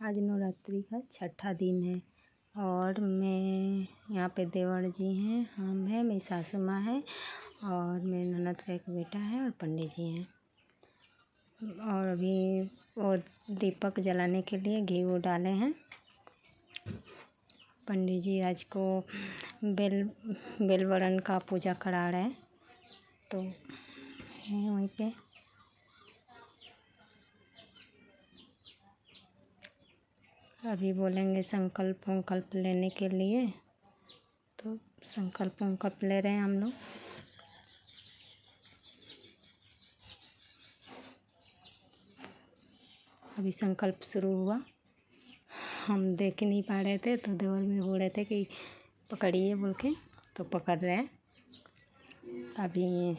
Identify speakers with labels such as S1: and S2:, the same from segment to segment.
S1: आज नवरात्रि का छठा दिन है और मैं यहाँ पे देवर जी हैं, हम हैं, मेरी सासू माँ है और मेरे ननद का एक बेटा है और पंडित जी हैं। और अभी वो दीपक जलाने के लिए घी वो डाले हैं। पंडित जी आज को बेलवरन का पूजा करा रहे हैं, तो हैं वहीं पे। अभी बोलेंगे संकल्प वंकल्प लेने के लिए, तो संकल्प वंकल्प ले रहे हैं हम लोग। अभी संकल्प शुरू हुआ, हम देख नहीं पा रहे थे तो देवर में बोल रहे थे कि पकड़िए बोल के, तो पकड़ रहे हैं। अभी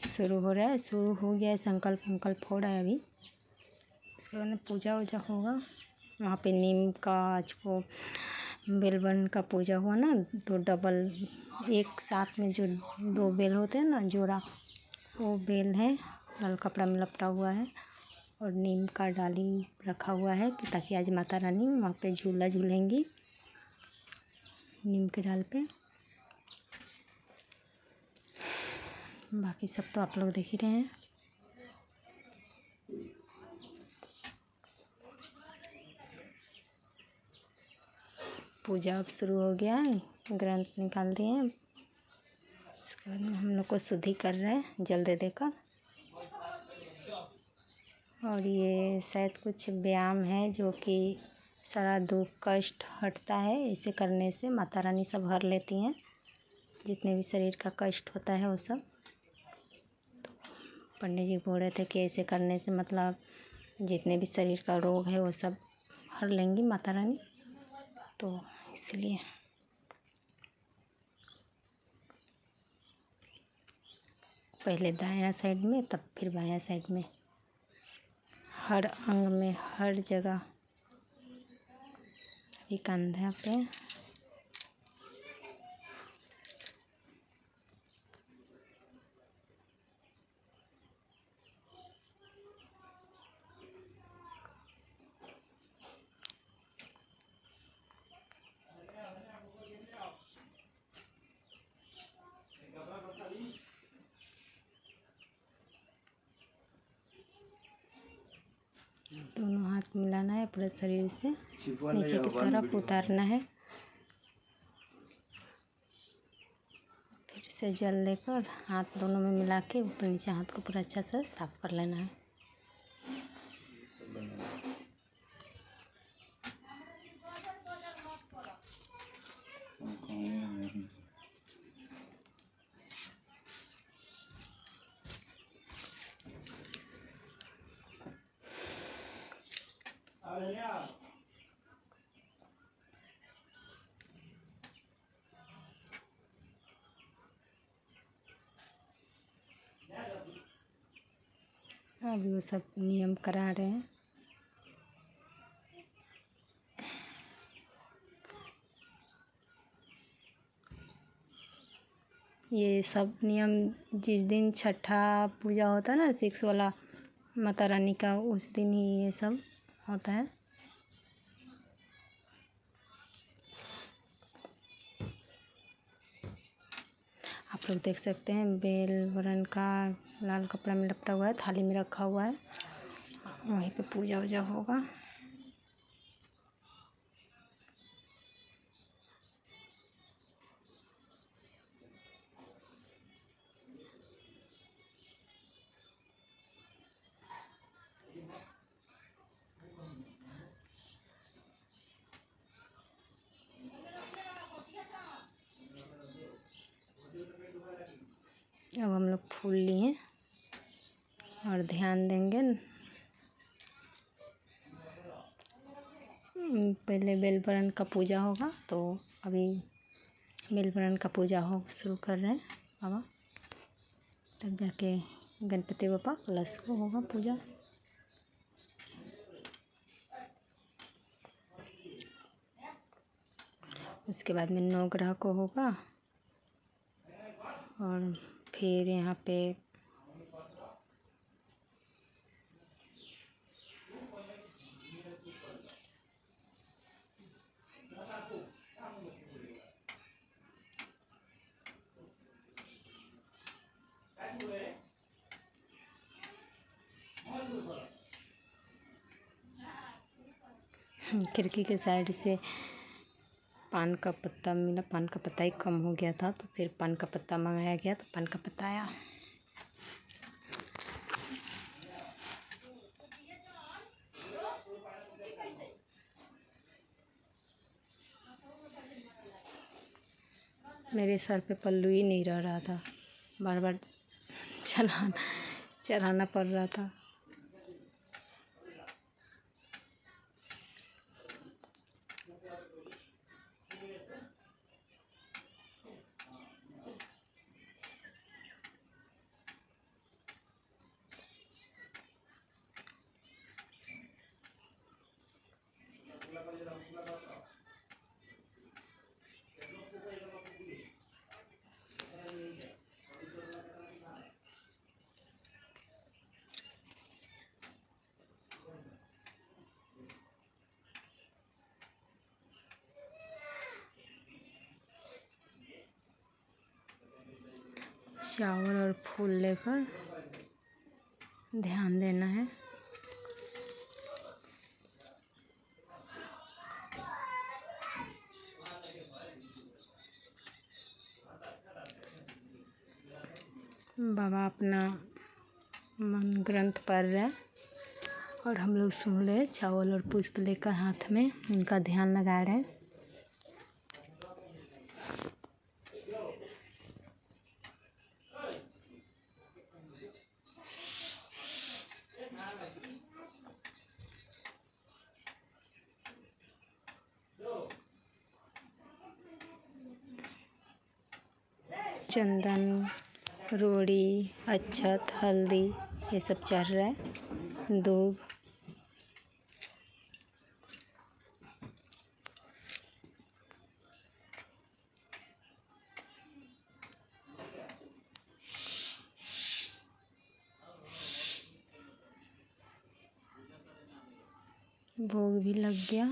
S1: शुरू हो रहा है, शुरू हो गया है, संकल्प वंकल्प हो रहा है अभी। उसके बाद में पूजा वूजा होगा। वहाँ पे नीम का आज को बेलवन का पूजा हुआ ना, तो डबल एक साथ में जो दो बेल होते हैं ना जोड़ा, वो बेल है, लाल कपड़ा में लपटा हुआ है और नीम का डाली रखा हुआ है कि ताकि आज माता रानी वहाँ पे झूला झूलेंगी नीम के डाल पे। बाकी सब तो आप लोग देख ही रहे हैं। पूजा अब शुरू हो गया है, ग्रंथ निकाल दिए हैं। उसके बाद में हम लोग को शुद्धि कर रहे हैं जल दे देकर। और ये शायद कुछ व्यायाम है जो कि सारा दुख कष्ट हटता है। इसे करने से माता रानी सब हर लेती हैं, जितने भी शरीर का कष्ट होता है वो सब। तो पंडित जी बोल रहे थे कि ऐसे करने से मतलब जितने भी शरीर का रोग है वो सब हर लेंगी माता रानी, तो इसलिए पहले दायां साइड में तब फिर बायां साइड में, हर अंग में हर जगह। अभी कंधा पे दोनों हाथ मिलाना है, पूरे शरीर से नीचे की तरफ उतारना है। फिर से जल लेकर हाथ दोनों में मिला के ऊपर नीचे हाथ को पूरा अच्छा से साफ कर लेना है। अभी वो सब नियम करा रहे हैं। ये सब नियम जिस दिन छठा पूजा होता है ना 6 वाला माता रानी का, उस दिन ही ये सब होता है। आप लोग देख सकते हैं बेल वरन का लाल कपड़ा में लपटा हुआ है, थाली में रखा हुआ है, वहीं पे पूजा वूजा होगा। अब हम लोग फूल लिए और ध्यान देंगे। पहले बेलवरन का पूजा होगा, तो अभी बेलवरन का पूजा हो शुरू कर रहे हैं बाबा, तब जाके गणपति बापा कलश को होगा पूजा। उसके बाद में नवग्रह को होगा और फिर यहाँ पे खिड़की के साइड से पान का पत्ता मिला। पान का पत्ता ही कम हो गया था तो फिर पान का पत्ता मंगाया गया तो पान का पत्ता आया। मेरे सर पे पल्लू ही नहीं रह रहा था, बार बार चढ़ाना पड़ रहा था। चावल और फूल लेकर ध्यान देना है। बाबा अपना मन ग्रंथ पढ़ रहे हैं और हम लोग सुन रहे हैं। चावल और पुष्प लेकर हाथ में उनका ध्यान लगा रहे हैं। चंदन, रोड़ी, अक्षत, हल्दी ये सब चढ़ रहा है। दूब, भोग भी लग गया।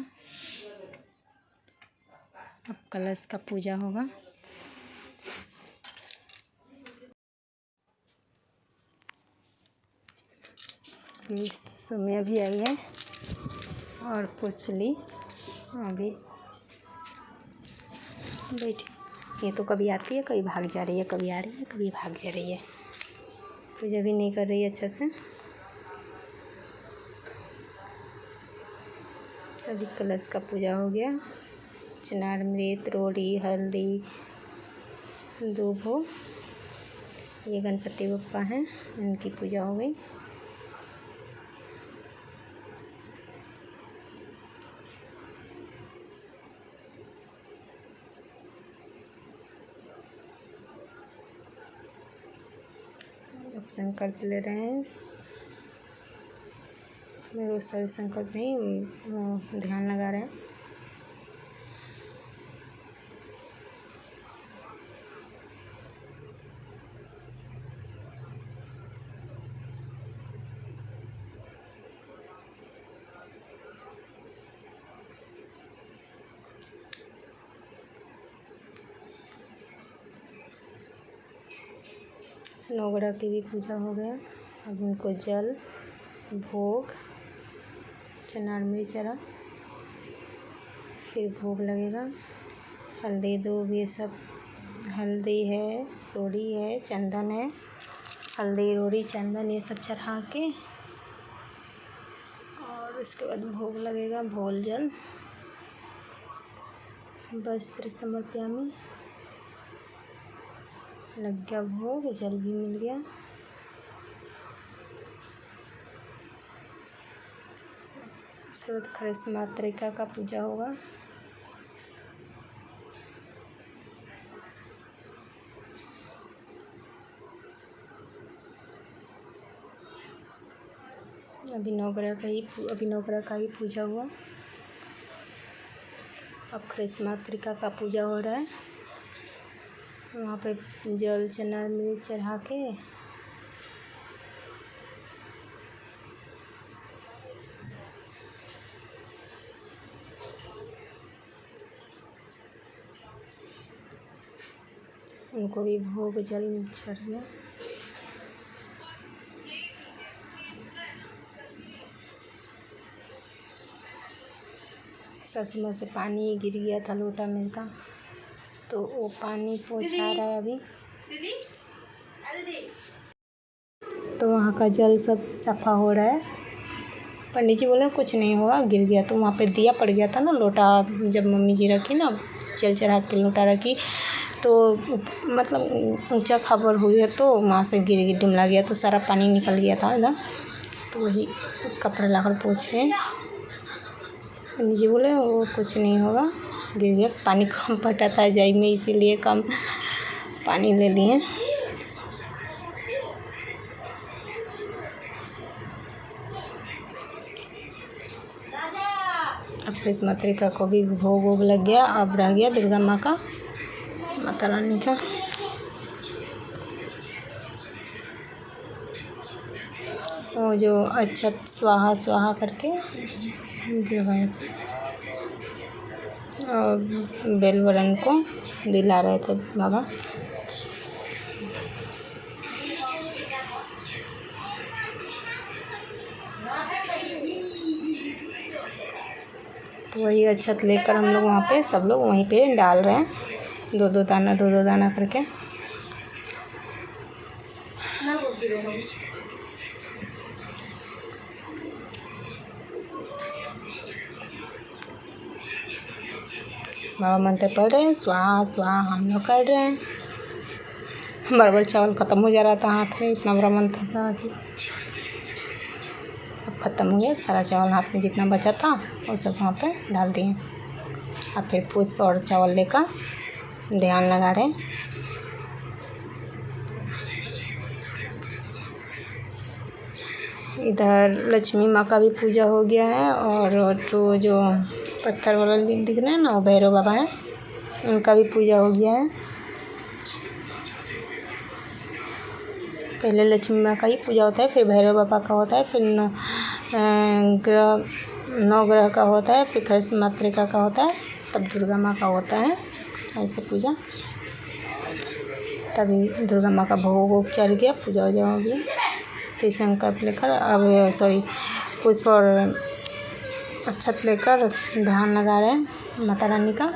S1: अब कलश का पूजा होगा। अभी समय भी आई है और पुष्पली अभी बैठी। ये तो कभी आती है, कभी भाग जा रही है, कभी आ रही है, कभी भाग जा रही है। पूजा भी नहीं कर रही है अच्छा से। अभी कलश का पूजा हो गया। चनार, रोड़ी, हल्दी, दूब हो। ये गणपति बप्पा हैं, उनकी पूजा हो गई। अब संकल्प ले रहे हैं। मेरे सारे संकल्प नहीं ध्यान लगा रहे हैं। नवग्रह की भी पूजा हो गया। अब उनको जल, भोग, चनार चढ़ा, फिर भोग लगेगा। हल्दी, दूब ये सब, हल्दी है, रोड़ी है, चंदन है। हल्दी, रोड़ी, चंदन ये सब चढ़ा के और उसके बाद भोग लगेगा। भोल जल, वस्त्र समर्पयामि। लग गया भोग, जल भी मिल गया। उसके बाद खरस मातृका का पूजा होगा। अभी नवग्रह का ही पूजा हुआ। अब खरस मातृका का पूजा हो रहा है। वहाँ पे जल, चना, मिर्च चढ़ा के उनको भी भोग जल चढ़ गया। सासू माँ से पानी गिर गया था लोटा में का, तो वो पानी पहुँचा रहा है अभी। तो वहाँ का जल सब सफ़ा हो रहा है। पंडित जी बोले कुछ नहीं होगा, गिर गया तो वहाँ पे दिया पड़ गया था ना लोटा, जब मम्मी जी रखी ना, जल चढ़ा के लोटा रखी तो मतलब ऊंचा खबर हुई है तो वहाँ से गिर डिमला गया तो सारा पानी निकल गया था इधर, तो वही कपड़ा लाकर पोंछे। पंडित जी बोले वो कुछ नहीं होगा, गिर गया, पानी कम पटा था जाई में इसीलिए कम पानी ले लिए। अब फिर मातृका को भी भोग वोग लग गया, अब रह गया दुर्गा माँ का, माता रानी का। वो जो अक्षत स्वाहा स्वाहा करके और बेलवरन को दिला रहे थे बाबा। तो वही अक्षत लेकर हम लोग वहाँ पे सब लोग वहीं पे डाल रहे हैं, दो दो दाना करके। बाबा मंत्र पढ़ रहे हैं, स्वाहा स्वाहा हम लोग कर रहे हैं। बराबर चावल ख़त्म हो जा रहा था हाथ में, इतना बड़ा मंत्र था कि अब ख़त्म हो गया सारा चावल, हाथ में जितना बचा था वो सब वहाँ पे डाल दिए। अब फिर पुष्प और चावल लेकर ध्यान लगा रहे हैं। इधर लक्ष्मी माँ का भी पूजा हो गया है, और तो जो पत्थर वाला दिख रहा है ना वो भैरव बाबा है, उनका भी पूजा हो गया है। पहले लक्ष्मी माँ का ही पूजा होता है, फिर भैरव बाबा का होता है, फिर नौ ग्रह का होता है, फिर खस मातृका का होता है, तब दुर्गा माँ का होता है ऐसे पूजा। तभी दुर्गा माँ का भोग वोग चढ़ गया, पूजा वूजा हो गया। फिर संकल्प लेकर अब पुष्प और अक्षत लेकर ध्यान लगा रहे हैं माता रानी का।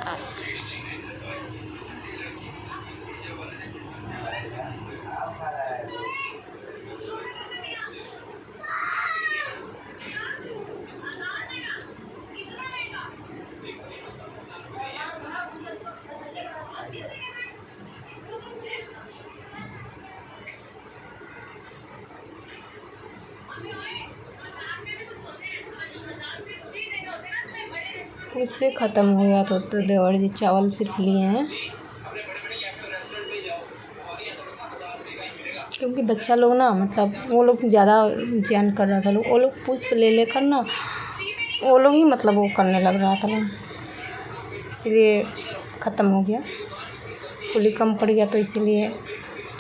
S1: पुष्प ख़त्म हो गया तो देवर जी चावल सिर्फ लिए हैं, क्योंकि बच्चा लोग ना मतलब वो लोग ज़्यादा ज्ञान कर रहा था, लोग वो लोग पुष्प ले लेकर ना वो लोग ही मतलब वो करने लग रहा था लोग, इसलिए ख़त्म हो गया। फूली कम पड़ गया तो इसीलिए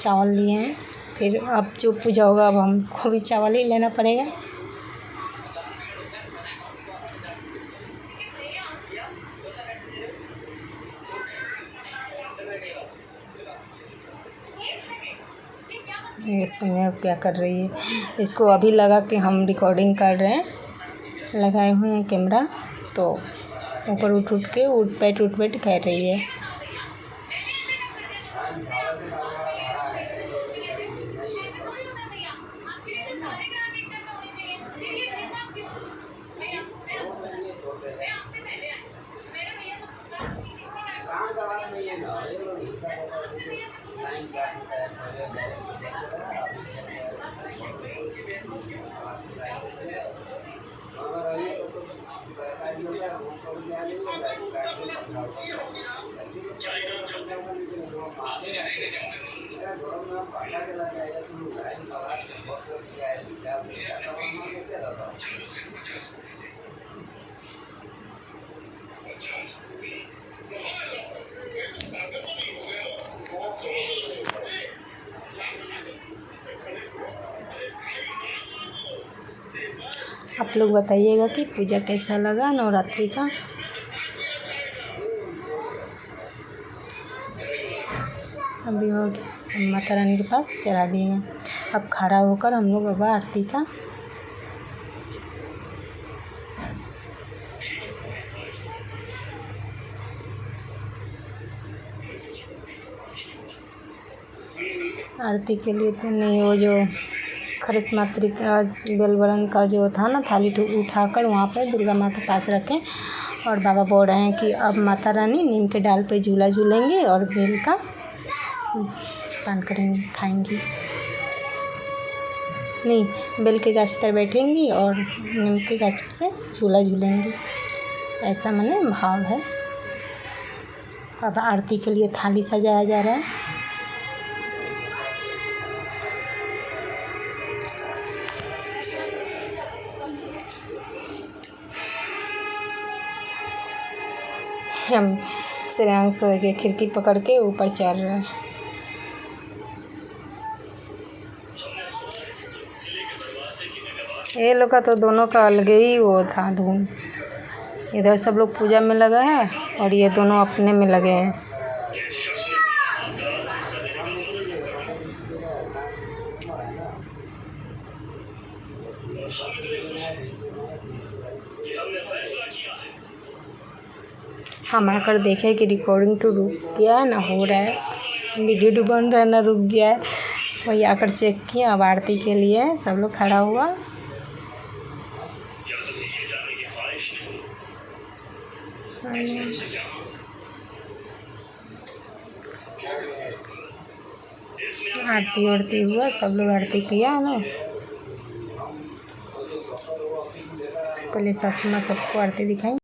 S1: चावल लिए हैं। फिर अब जो पूजा होगा अब हमको भी चावल ही लेना पड़ेगा। ये समय क्या कर रही है, इसको अभी लगा कि हम रिकॉर्डिंग कर रहे हैं, लगाए हुए हैं कैमरा, तो ऊपर उठ बैठ कर रही है। आप लोग बताइएगा कि पूजा कैसा लगा नवरात्रि का। अभी हो गया, माता रानी के पास चढ़ा दिए। अब खड़ा होकर हम लोग अब आरती का आरती के लिए तो नहीं, वो जो खरसमात्री का बेलवरन का जो था ना थाली उठाकर वहाँ पर दुर्गा माँ के पास रखें। और बाबा बोल रहे हैं कि अब माता रानी नीम के डाल पे झूला झूलेंगे और बेल का पान करेंगी, खाएंगी। नहीं, बेल के गाछ पर बैठेंगी और नीम के गाछ से झूला झूलेंगी, ऐसा माने भाव है। अब आरती के लिए थाली सजाया जा रहा है। हम श्रेयांश को देखिए खिड़की पकड़ के ऊपर चढ़ रहे हैं। ये लोग का तो दोनों का अलग ही वो था धूम। इधर सब लोग पूजा में लगा है और ये दोनों अपने में लगे हैं। हम आकर देखे कि रिकॉर्डिंग तो रुक गया है ना, हो रहा है, वीडियो तो बन रहा है ना, रुक गया है। वही आकर चेक किया। अब आरती के लिए सब लोग खड़ा हुआ। आरती वारती हुआ, सब लोग आरती किया ना। पहले सासू माँ सबको आरती दिखाई।